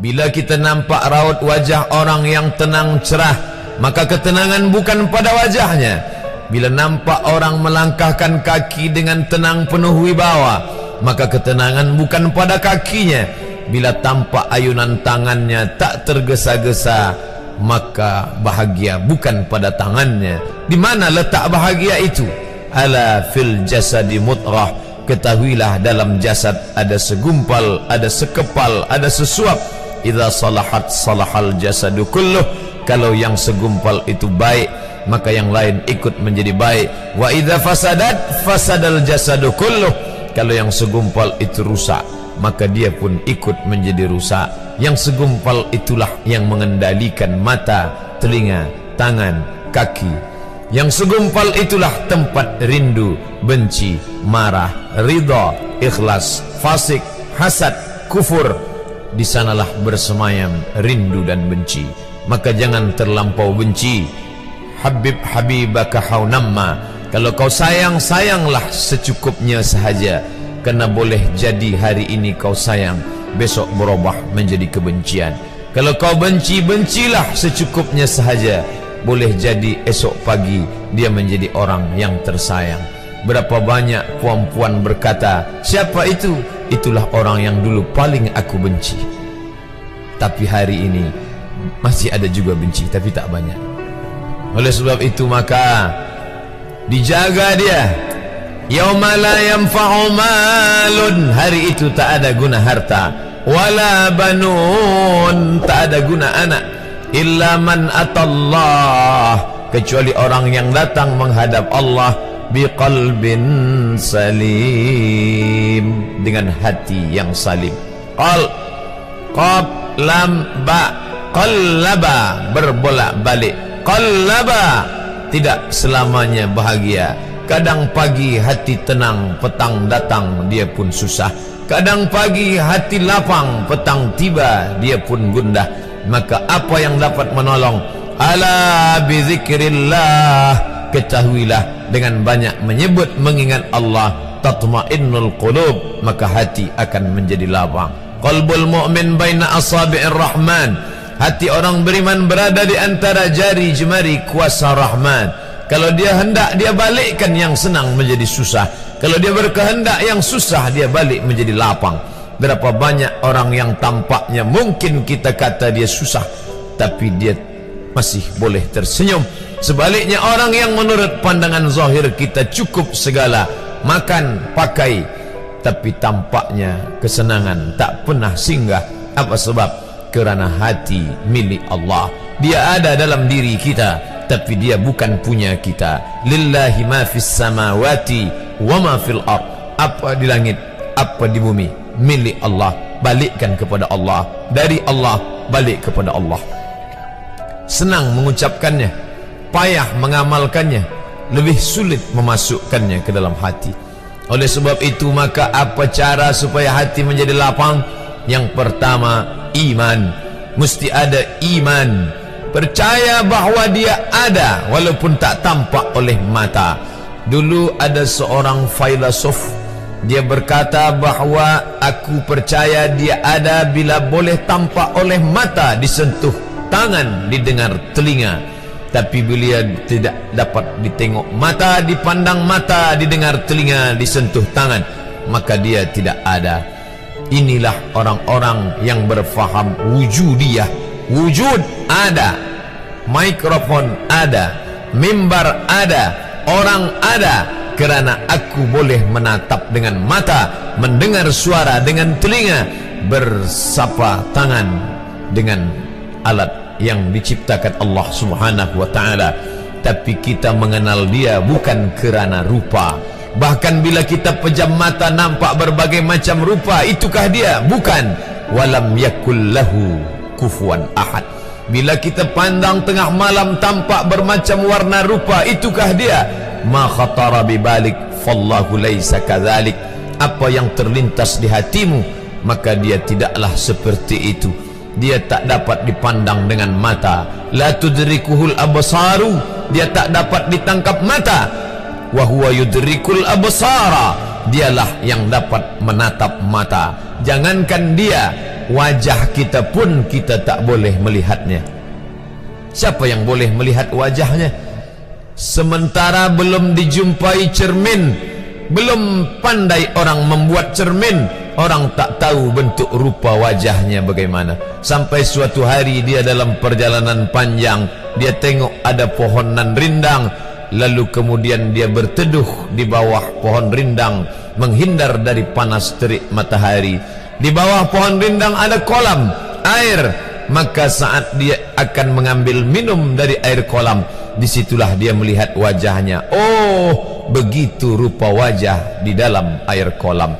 Bila kita nampak raut wajah orang yang tenang cerah, maka ketenangan bukan pada wajahnya. Bila nampak orang melangkahkan kaki dengan tenang penuh wibawa, maka ketenangan bukan pada kakinya. Bila tampak ayunan tangannya tak tergesa-gesa, maka bahagia bukan pada tangannya. Di mana letak bahagia itu? Ala fil jasadi mudghah. Ketahuilah dalam jasad ada segumpal, ada sekepal, ada sesuap. Idza salahat salahal jasadu kulluh. Kalau yang segumpal itu baik, maka yang lain ikut menjadi baik. Wa idza fasadat fasadal jasadu kulluh. Kalau yang segumpal itu rusak, maka dia pun ikut menjadi rusak. Yang segumpal itulah yang mengendalikan mata, telinga, tangan, kaki. Yang segumpal itulah tempat rindu, benci, marah, ridha, ikhlas, fasik, hasad, kufur. Di sanalah bersemayam rindu dan benci. Maka jangan terlampau benci. Habib habibaka haunamma. Kalau kau sayang, sayanglah secukupnya sahaja. Karena boleh jadi hari ini kau sayang, besok berubah menjadi kebencian. Kalau kau benci, bencilah secukupnya sahaja. Boleh jadi esok pagi dia menjadi orang yang tersayang. Berapa banyak puan-puan berkata, siapa itu? Itulah orang yang dulu paling aku benci. Tapi hari ini masih ada juga benci, tapi tak banyak. Oleh sebab itu maka dijaga dia. Yauma la yanfa'u malun. Hari itu tak ada guna harta, wala banun, tak ada guna anak, illa man atallah, kecuali orang yang datang menghadap Allah biqalbin salim, dengan hati yang salim. Qaf lam ba, qallaba, berbolak-balik. Qallaba, tidak selamanya bahagia. Kadang pagi hati tenang, petang datang dia pun susah. Kadang pagi hati lapang, petang tiba dia pun gundah. Maka apa yang dapat menolong? Ala bizikrillah, ketahuilah dengan banyak menyebut mengingat Allah, tatmainnul qulub, maka hati akan menjadi lapang. Qalbul mu'min baina asabi'ir rahman, hati orang beriman berada di antara jari jemari kuasa Rahman. Kalau dia hendak, dia balikkan yang senang menjadi susah. Kalau dia berkehendak yang susah, dia balik menjadi lapang. Berapa banyak orang yang tampaknya mungkin kita kata dia susah, tapi dia masih boleh tersenyum. Sebaliknya orang yang menurut pandangan zahir kita cukup segala, makan, pakai, tapi tampaknya kesenangan tak pernah singgah. Apa sebab? Kerana hati milik Allah. Dia ada dalam diri kita, tapi dia bukan punya kita. Lillahi ma fis samawati wa ma fil ard. Apa di langit, apa di bumi, milik Allah. Balikkan kepada Allah. Dari Allah balik kepada Allah. Senang mengucapkannya, payah mengamalkannya, lebih sulit memasukkannya ke dalam hati. Oleh sebab itu maka apa cara supaya hati menjadi lapang? Yang pertama, iman. Mesti ada iman. Percaya bahawa dia ada walaupun tak tampak oleh mata. Dulu ada seorang filosof, dia berkata bahawa aku percaya dia ada bila boleh tampak oleh mata, disentuh tangan, didengar telinga. Tapi bila tidak dapat ditengok mata, dipandang mata, didengar telinga, disentuh tangan, maka dia tidak ada. Inilah orang-orang yang berfaham wujudiyah. Wujud ada, mikrofon ada, mimbar ada, orang ada, kerana aku boleh menatap dengan mata, mendengar suara dengan telinga, bersapa tangan dengan alat yang diciptakan Allah Subhanahu wa ta'ala. Tapi kita mengenal dia bukan kerana rupa. Bahkan bila kita pejam mata nampak berbagai macam rupa, itukah dia? Bukan. Walam yakul lahu kufuwan ahad. Bila kita pandang tengah malam tampak bermacam warna rupa, itukah dia? Ma khatara bibalik fallahu laisa kadzalik. Apa yang terlintas di hatimu, maka dia tidaklah seperti itu. Dia tak dapat dipandang dengan mata. La tudrikuhul absaru, dia tak dapat ditangkap mata. Wa huwa yudrikul absara, dialah yang dapat menatap mata. Jangankan dia, wajah kita pun kita tak boleh melihatnya. Siapa yang boleh melihat wajahnya? Sementara belum dijumpai cermin, belum pandai orang membuat cermin, orang tak tahu bentuk rupa wajahnya bagaimana. Sampai suatu hari dia dalam perjalanan panjang, dia tengok ada pohonan rindang, lalu kemudian dia berteduh di bawah pohon rindang, menghindar dari panas terik matahari. Di bawah pohon rindang ada kolam air. Maka saat dia akan mengambil minum dari air kolam, disitulah dia melihat wajahnya. Oh, begitu rupa wajah di dalam air kolam.